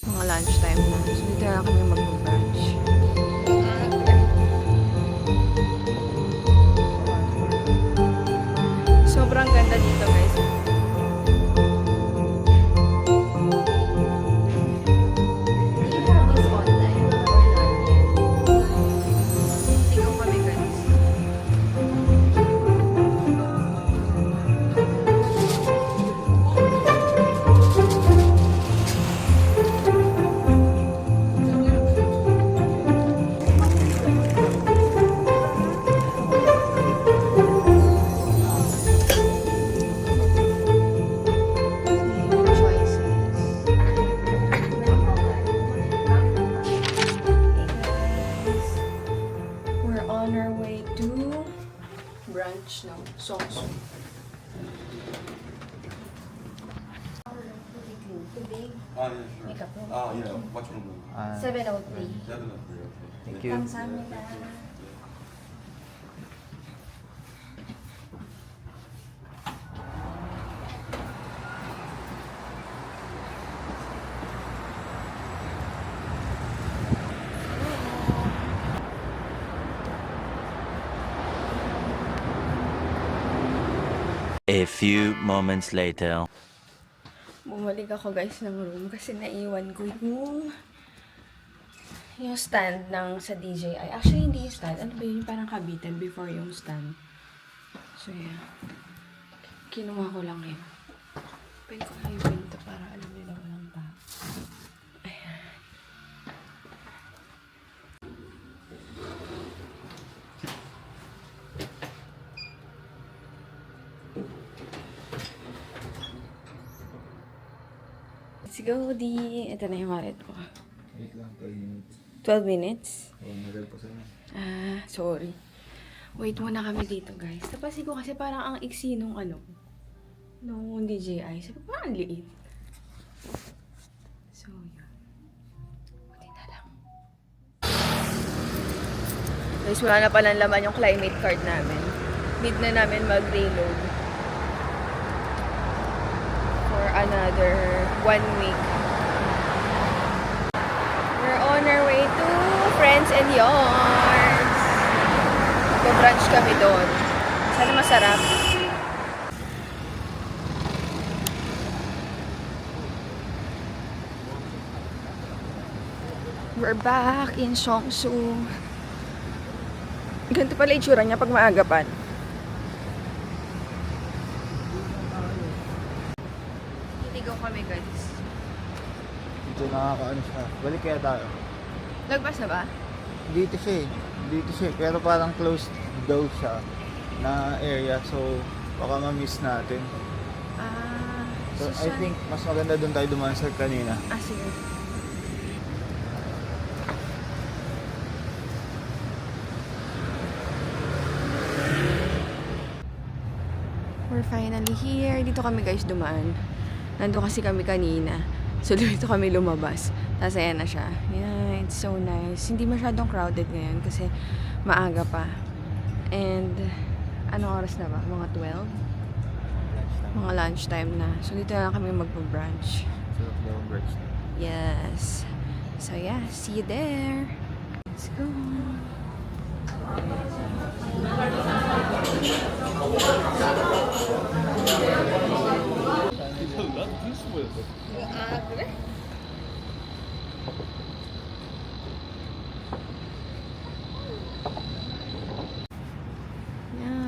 Mga lunchtime na. So, dito na lang kami mag-brunch. Sobrang ganda dito, guys. Ikaw kami, guys. We're on our way to brunch ng Songsu. 아, 네, sure. 아, 예, 맞추는 거. 아, 703. thank you. 감사합니다. A few moments later. Bumalik ako, guys, ng room kasi naiwan ko yung stand ng sa DJI. Actually, hindi yung stand. Ano ba yun? Parang kabitan before yung stand. So, yeah. Kinuha ko lang yun. Pwede ko kayo pinto para alam nila walang tao. Ayan. Let's go, di. Ito na yung wallet ko. Wait lang, 12 minutes. 12 minutes? Oh, nagal pa sana. Ah, sorry. Wait muna kami dito, guys. Napansin ko kasi parang ang iksi nung nung DJI. Sabi ko, parang ang liit. So, yun. Buti na lang. Guys, wala na palang laman yung climate card namin. Need na namin mag-reload. For another 1 week. We're on our way to Friends and Yards. Mag-brunch kami doon. Sana masarap. We're back in Songsu. Ganito pala itsura niya pag maagapan. Titigaw kami, guys. Dito nakakaano siya. Balik kaya tayo. Lagpas na ba? Dito siya eh. Dito siya eh. Pero parang closed daw siya na area. So, baka ma-miss natin. Ah, So, I saan? think mas maganda doon tayo dumaan sa kanina. Ah, sige. We're finally here. Dito kami, guys, dumaan. Nandun kasi kami kanina. So, dito kami lumabas. Tapos, ayan na siya. Yeah, it's so nice. Hindi masyadong crowded ngayon kasi maaga pa. And, anong oras na ba? Mga 12? Mga lunchtime na. So, dito na lang kami magpa-brunch. Sarap daw ang brunch. Yes. So, yeah. See you there. Let's go. Yan.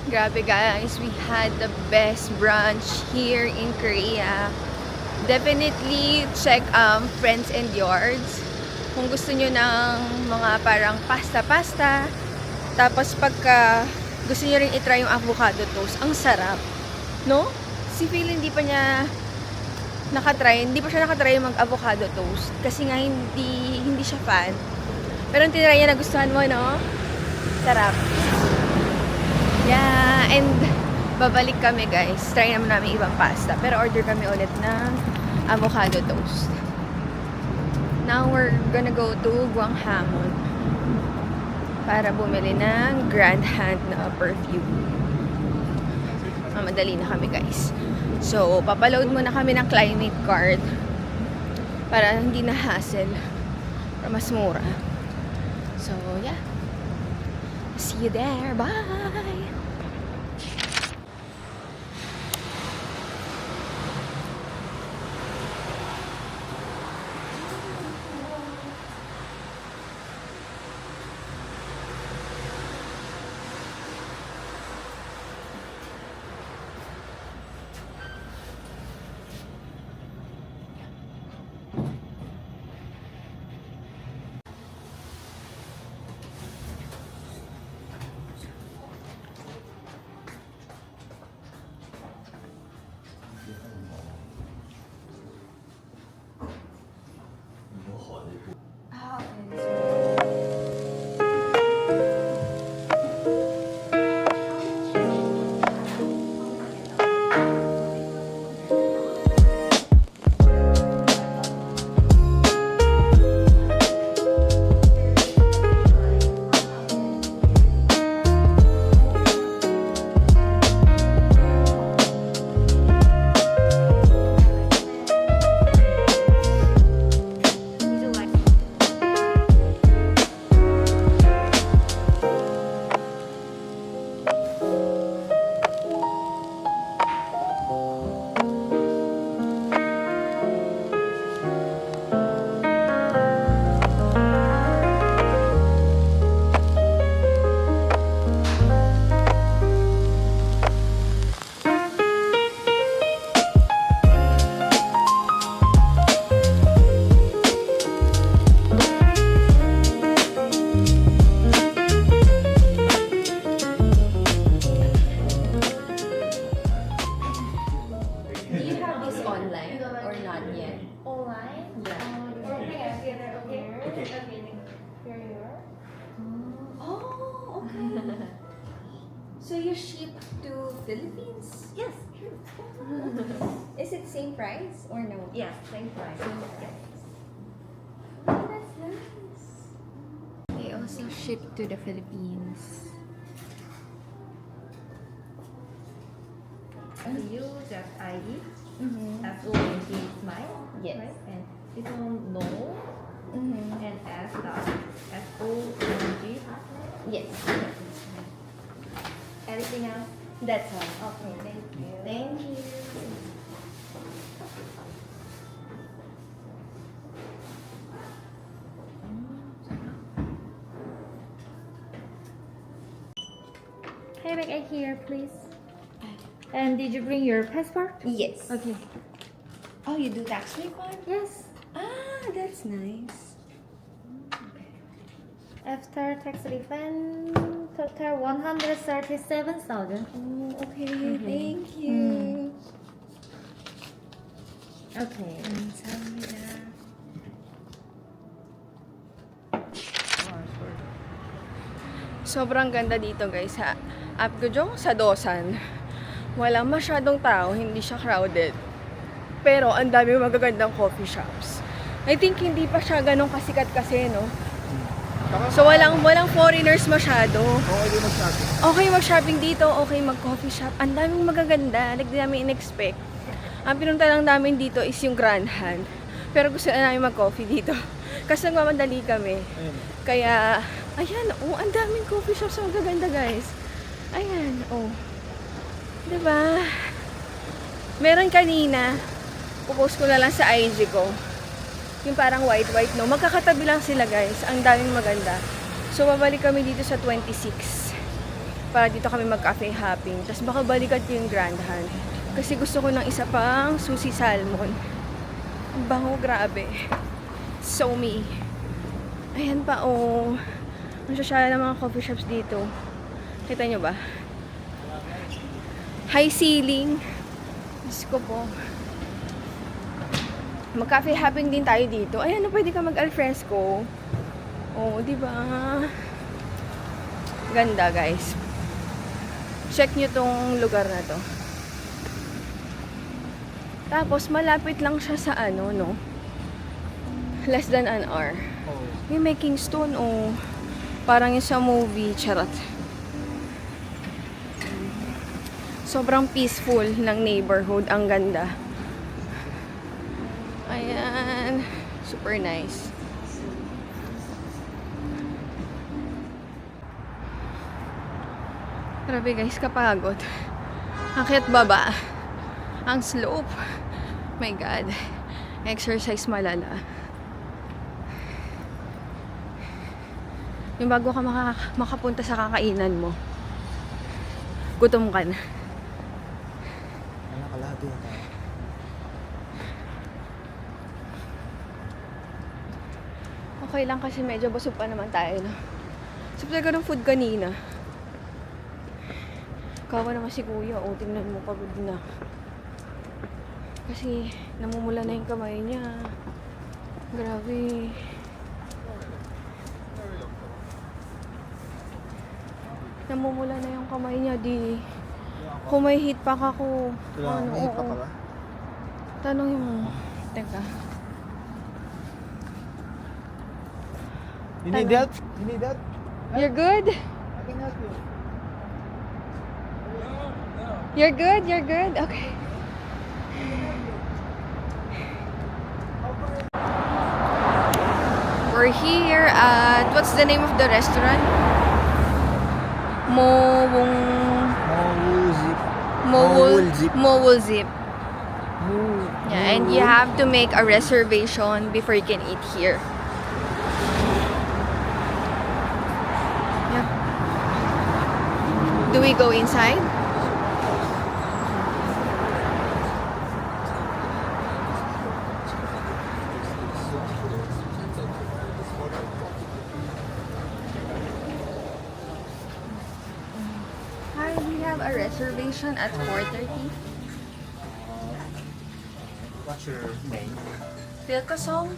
Grabe, guys, we had the best brunch here in Korea. Definitely check Friends and Yards kung gusto nyo ng mga parang pasta-pasta. Tapos pagka gusto nyo rin itry yung avocado toast, ang sarap. No? Si Phil hindi pa siya nakatry mag-avocado toast. Kasi nga hindi siya fan. Pero ang tinry niya, nagustuhan mo, no? Sarap. Yeah, and babalik kami guys. Try naman namin ibang pasta. Pero order kami ulit ng avocado toast. Now we're gonna go to Guanghamon para bumili ng Grand Hand na perfume. Madali na kami guys. So, papaload muna kami ng climate card para hindi na hassle. Para mas mura. So, yeah. See you there. Bye! So you ship to Philippines? Yes, true. Is it same price or no? Yeah, same price. Oh, that's nice. They also ship to the Philippines. You just ID, Mm-hmm. FONG smile, Yes. right? And this one no, Mm-hmm. and S dot FONG. Yes. Anything else? That's all. Okay, thank you. Thank you. Hey, back here, please. And did you bring your passport? Yes. Okay. Oh, you do tax refund? Yes. Ah, that's nice. After tax refund, total 137,000. Oh, okay. Mhm. Thank you. Okay. 감사합니다. Sobrang ganda dito guys sa Apgujeong, sa Dosan. Walang masyadong tao, hindi siya crowded. Pero ang dami magagandang coffee shops. I think hindi pa siya ganun kasikat kasi, no? So walang foreigners masyado. Okay din mag-shopping. Okay mag-shopping dito, okay mag-coffee shop. Ang daming magaganda, like di namin in-expect. Ang pinunta lang namin dito is yung Grand Hand. Pero gusto na namin mag-coffee dito. Kasi nagmamadali kami. Ayun. Kaya, ayan, oh, ang daming coffee shops na magaganda, guys. Ayan, oh. Diba? Meron kanina, pupost ko na lang sa IG ko. Yung parang white, no? Magkakatabi lang sila, guys. Ang daming maganda. So, babalik kami dito sa 26. Para dito kami mag-cafe hopping. Tapos baka balikan ko yung Grand Hand. Kasi gusto ko ng isa pang sushi salmon. Ang bango, grabe. So me. Ayan pa, oh. Ang sasyala ng mga coffee shops dito. Kita nyo ba? High ceiling. Diyos ko po. Mag-cafe hopping din tayo dito. Ay, ano, pwede ka mag-alfresco. Oh, di ba? Ganda, guys. Check nyo tong lugar na to. Tapos, malapit lang siya sa ano, no? Less than an hour. Oh. May making stone, oh. Parang yung sa movie, charot. Sobrang peaceful ng neighborhood. Ang ganda. Ayan. Super nice. Grabe guys, kapagod. Akyat baba. Ang slope. My God. Exercise malala. Yung bago ka makapunta sa kakainan mo, gutom ka na. Ano kalahati na tayo? Okay lang kasi medyo busog pa naman tayo, no? Sabi talaga ng food kanina. Kawa naman si kuya, o tingnan mo, pagod na. Kasi namumula na yung kamay niya. Grabe. Namumula na yung kamay niya, di. Kung may heat pack ako. Kailangan may pa oo. pala. Tanongin mo. Teka. You need help? You need help? You're good? I can help you. You're good? You're good? Okay. We're here at, what's the name of the restaurant? Mowul Mowul-zip. Mowul-zip. Yeah, and you have to make a reservation before you can eat here. Yeah. Do we go inside? Hi, we have a reservation at 4:30. What's your name? Pilkasong?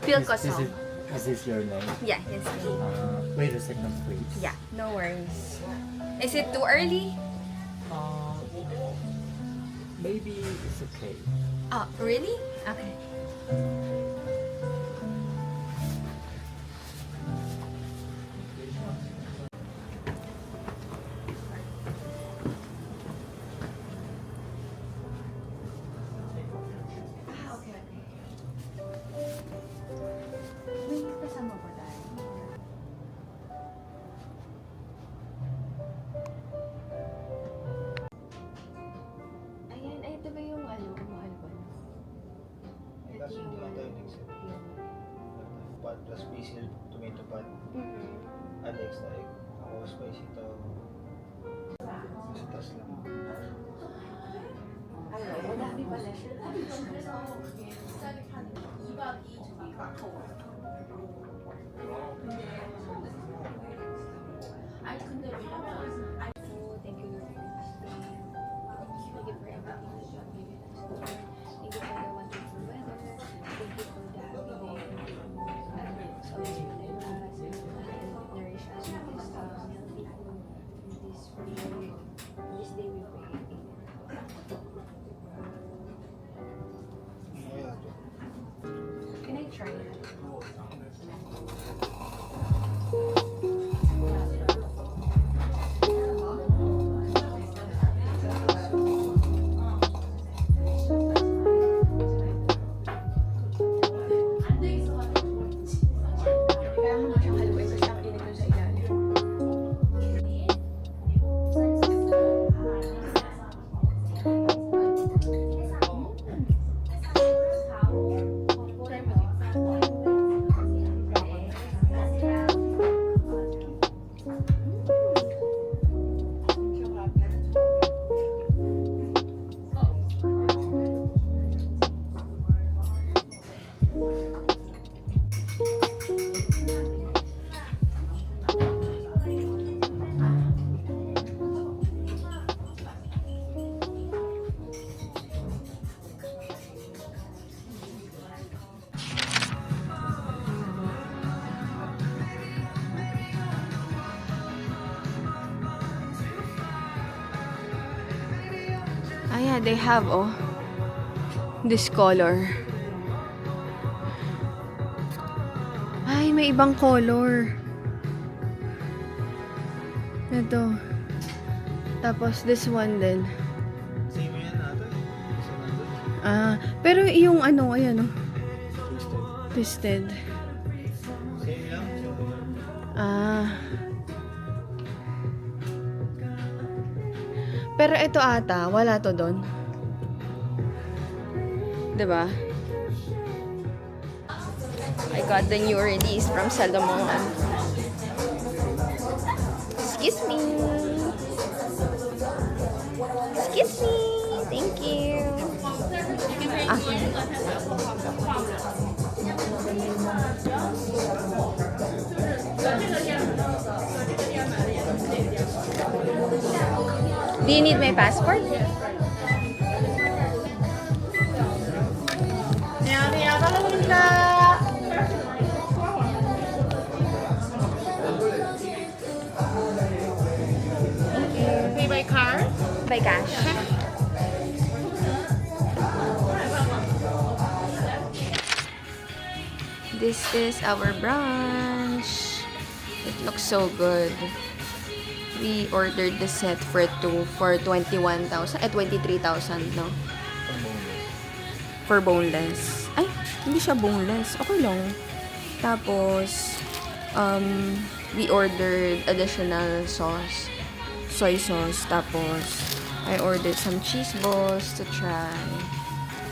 Pilkasong. Is this your name? Yeah, yes, ma'am. Wait a second, please. Yeah, no worries. Is it too early? Maybe it's okay. Oh, really? Okay. May kasama ba tayo? Ayan, ay ito ba yung ano, mahal ba? Kaso hindi lang tayo nag-set. Pot plus basil, tomato pot, add extra egg. Ako spicy to. Sa taas lang. Madami pala siya. Thank you very much. Thank you for everything that you have given us, Lord. Thank you for the wonderful weather. Thank you for the happy day. It's always protect us and nourish us with this healthy food. This day we pray. Ayan to. Can I try it? Ah, yeah, they have, oh. This color. Ay, may ibang color. Ito. Tapos, this one din. Same yan natin. Isa nandun. Ah, pero yung ano, ayan, oh. Twisted. Twisted. Same lang. Ah. Pero ito ata, wala to doon. 'Di ba? I got the new release from Salomon. Excuse me. Excuse me. Thank you. Ah. Do you need my passport? Pay by card? By cash. This is our brunch. It looks so good. We ordered the set for 21,000 23,000, no? For boneless. Ay, hindi siya boneless. Okay lang. Tapos, we ordered additional sauce. Soy sauce. Tapos, I ordered some cheese balls to try.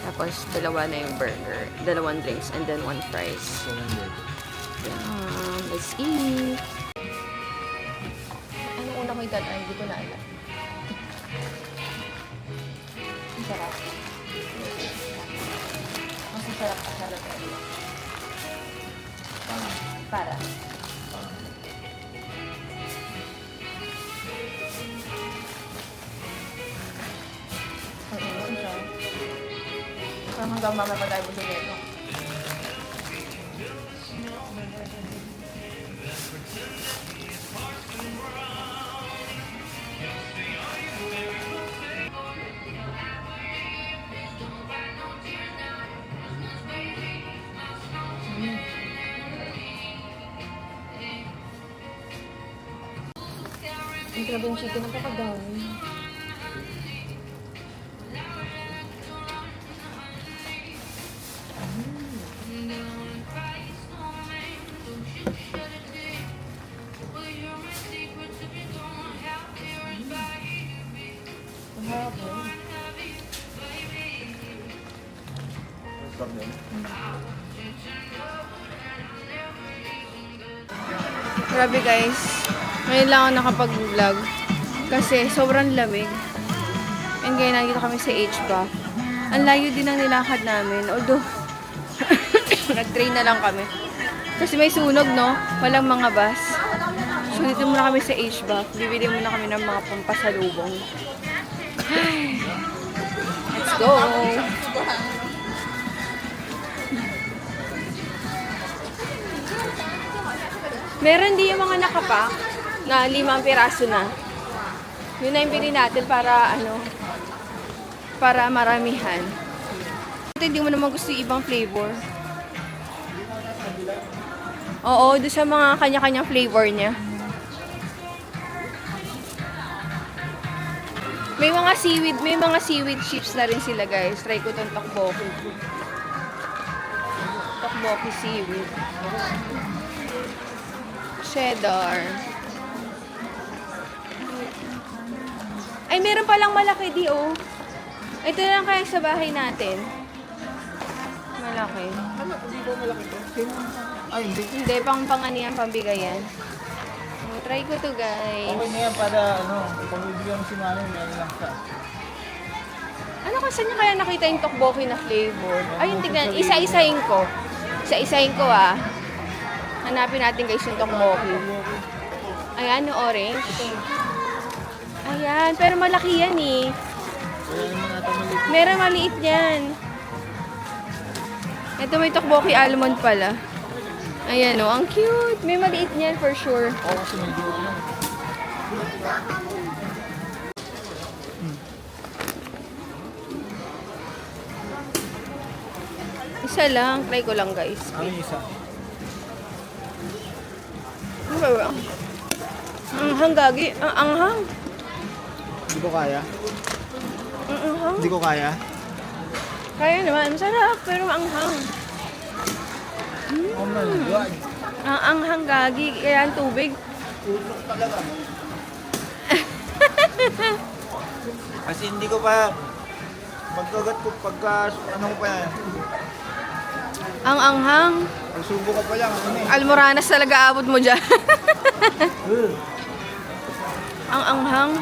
Tapos, dalawa na yung burger. 2 drinks and then 1 fries. Yeah, let's eat. Ano una ko itatry? Hindi ko na alam. Ang sarap. Mas masarap pa sa Rotelio. Para. Hanggang mamaya pa tayo busin ito. Ang grabe yung chicken, napakadami. Grabe guys, ngayon lang ako nakapag-vlog kasi sobrang lamig. And ngayon nandito kami sa HBAF. Ang layo din ang nilakad namin, although nag-train na lang kami. Kasi may sunog, no? Walang mga bus. So dito muna kami sa HBAF. Bibili muna kami ng mga pampasalubong. Ay, let's go! Meron din yung mga nakapak na 5 piraso na. Yun na yung bili natin para para maramihan. Hindi mo naman gusto yung ibang flavor. Oo, doon sa mga kanya-kanyang flavor niya. May mga seaweed chips na rin sila, guys. Try ko itong tteokbokki. Tteokbokki seaweed. Cheddar. Ay, meron palang malaki di, oh. Ito na lang kaya sa bahay natin. Malaki. Ano? Hindi ba malaki to? Ay, hindi. Hindi, pang-anihan, pambigayan. Oh, try ko to, guys. Okay na yan para, pagbibigyan mo si Mami, meron lang siya. Ano kasi niya kaya nakita yung tteokbokki na flavor? Ayun, tignan. Isa-isahin ko. Isa-isahin ko, ah. Hanapin natin, guys, yung tteokbokki. Ayan, yung orange. Ayan, pero malaki yan, eh. Wala naman natin maliit. Meron maliit yan. Ito may tteokbokki almond pala. Ayan, oh, ang cute. May maliit niyan for sure. Oo, kasi medyo Isa lang. Try ko lang, guys. Ano yung isa? Ano ba? Ang hanggagi. Ang anghang. Hindi ko kaya. Ang anghang. Hindi ko kaya. Kaya naman. Masarap, pero anghang. Oh my God. Ang anghang gagi. Kaya ang tubig. Usok talaga. Kasi hindi ko pa pagkagat ko, ano ko pa yan. Ang anghang. Pagsubo ko pa lang, ano eh. Almoranas talaga abot mo dyan. Ang anghang.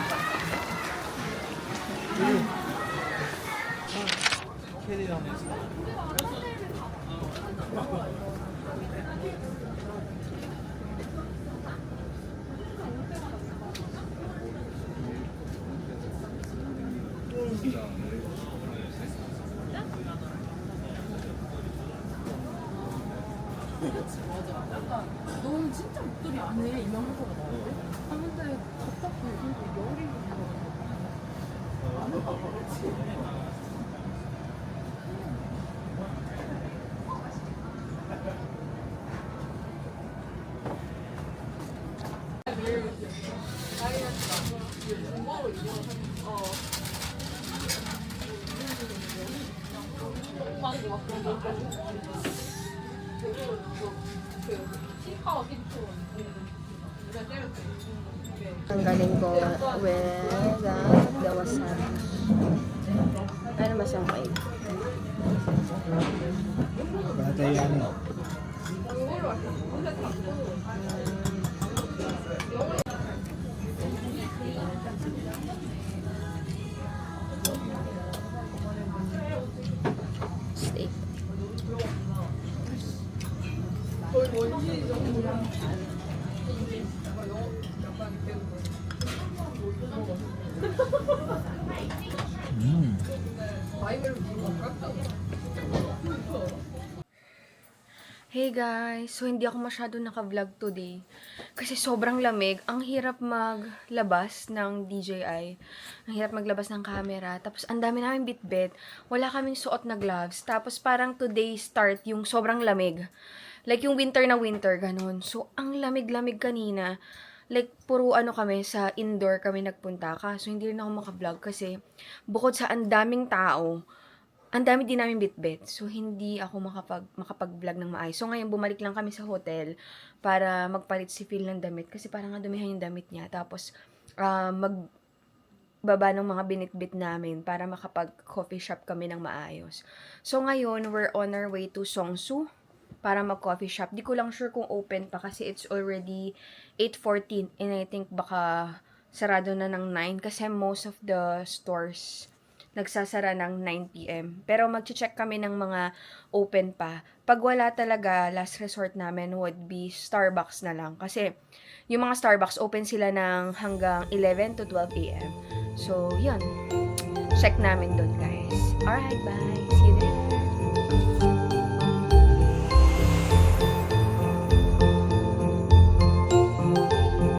Ang galing ko with the wasabi. Ano ba siyang kain? Batay yan eh. Steak. Hey guys! So, hindi ako masyado naka-vlog today. Kasi sobrang lamig. Ang hirap maglabas ng DJI. Ang hirap maglabas ng camera. Tapos, ang dami namin bitbit. Wala kaming suot na gloves. Tapos, parang today start yung sobrang lamig. Like, yung winter na winter, ganun. So, ang lamig-lamig kanina. Like, puro ano kami, sa indoor kami nagpunta. Kaso, hindi rin ako maka-vlog kasi bukod sa ang daming tao, ang dami din namin bitbit. So, hindi ako makapag-vlog ng maayos. So, ngayon, bumalik lang kami sa hotel para magpalit si Phil ng damit. Kasi parang dumihan yung damit niya. Tapos, magbaba ng mga binitbit namin para makapag-coffee shop kami ng maayos. So, ngayon, we're on our way to Songsu para mag-coffee shop. Di ko lang sure kung open pa kasi it's already 8:14 and I think baka sarado na ng 9 kasi most of the stores nagsasara ng 9 p.m. Pero mag-check kami ng mga open pa. Pag wala talaga, last resort namin would be Starbucks na lang. Kasi yung mga Starbucks open sila ng hanggang 11 to 12 a.m. So, yun. Check namin doon, guys. Alright, bye. See you there.